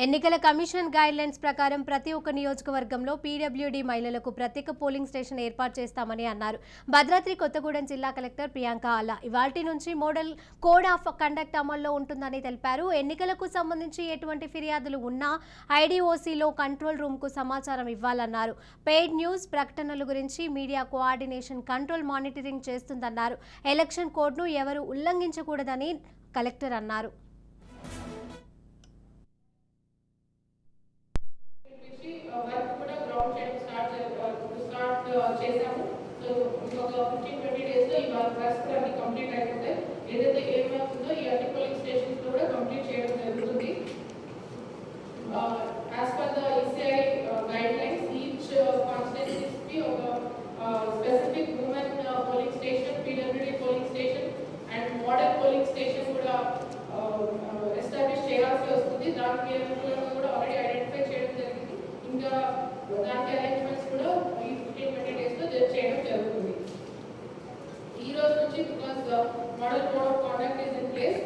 ఎన్నికల commission guidelines ప్రకారం ప్రతి ఒక్క నియోజకవర్గంలో పీడబ్ల్యూడీ మహిళలకు ప్రత్యేక పోలింగ్ స్టేషన్ ఏర్పాటు చేస్తామని అన్నారు. భద్రాద్రి కొత్తగూడెం జిల్లా కలెక్టర్ ప్రియాంక ఆలా ఇవాల్టి నుంచి మోడల్ కోడ్ ఆఫ్ కండక్ట్ అమల్లో ఉంటుందని తెలిపారు. ఎన్నికలకు సంబంధించి ఎటువంటి ఫిర్యాదులు ఉన్నా ఐడీఓసీలో కంట్రోల్ రూమ్కు సమాచారం ఇవ్వాలన్నారు. పెయిడ్ న్యూస్ ప్రకటనల గురించి మీడియా కోఆర్డినేషన్ కంట్రోల్ మానిటరింగ్ చేస్తుందన్నారు. ఎలక్షన్ కోడ్ను ఎవరు ఉల్లంఘించకూడదని కలెక్టర్ అన్నారు. చేసాము. సో ఇంకొక 15-20 డేస్ లో ఇవాళ ఫస్ట్ అన్ని కంప్లీట్ అయిపోతాయి. ఏదైతే ఏఎంఎఫ్ ఉందో ఈ అన్ని పోలింగ్ స్టేషన్స్ కూడా కంప్లీట్ చేయడం జరుగుతుంది. As per the ECI guide lines each constituencies కి ఒక specific women polling station, PWD polling station and model polling station కూడా ఎస్టాబ్లిష్ చేయాల్సి వస్తుంది. దానికి అనుకూలంగా కూడా ఆల్రెడీ ఐడెంటిఫై చేయడం జరిగింది. ఇంకా దానికి అరేంజ్మెంట్స్ కూడా ఈ 15-20 డేస్ లో చేయడం జరుగుతుంది. ఈ రోజు నుంచి because model code of conduct is in place,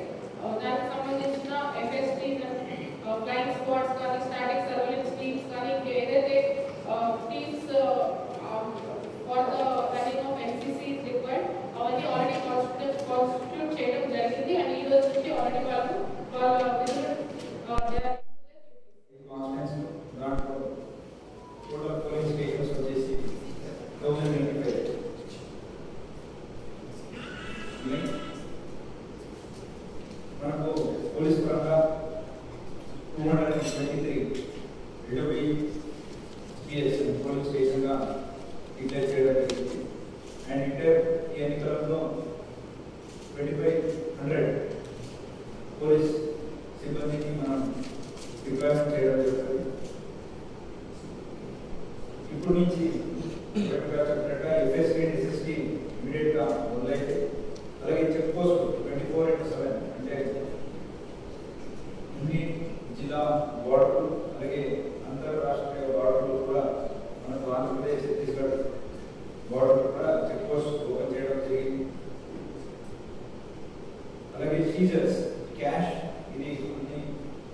దానికి సంబంధించిన ఎఫ్ఎస్టీస్ ఫ్లయింగ్ స్క్వాడ్స్ కానీ స్టాటిక్ సర్వేలెన్స్ టీమ్స్ కానీ ఏదైతే teams for the running of NCC is required అవన్నీ ఆల్రెడీ కాన్స్టిట్యూట్ చేయడం జరిగింది. అండ్ ఈ రోజు నుంచి ఆల్రెడీ వాళ్ళ విధులు మనకు పోలీస్ పరంగా 223 పోలీస్ స్టేషన్గా డిక్లేర్ చేయడం జరిగింది. అండ్ ఇంటర్ ఈ ఎన్నికలలో 2500 పోలీస్ సిబ్బందిని మనం రిక్వైర్మెంట్ చేయడం జరుగుతుంది. ఇప్పుడు నుంచి చెప్పినట్టుగా ఎఫ్ఎస్టీ అండ్ ఎస్ఎస్టీ ఇమీడియట్గా మొదలైతే, అలాగే చెక్ పోస్ట్ 24/7 అంటే అన్ని జిల్లా బోర్డర్లు అలాగే అంతర్రాష్ట్రీయ బోర్డర్లు కూడా మనకు ఆంధ్రప్రదేశ్ ఛత్తీస్గఢ్ బోర్డర్ కూడా చెక్ పోస్ట్ ఓపెన్ చేయడం జరిగింది. అలాగే సీజర్స్ క్యాష్ ఇది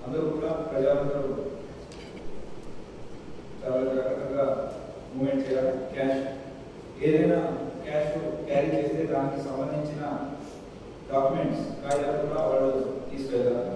అందరూ కూడా ప్రజలందరూ చాలా జాగ్రత్తగా మూవ్మెంట్ చేయాలి. క్యాష్ ఏదైనా క్యాష్ క్యారీ చేస్తే దానికి సంబంధించిన డాక్యుమెంట్స్ కాగితాలు కూడా వాళ్ళు తీసుకెళ్ళాలి.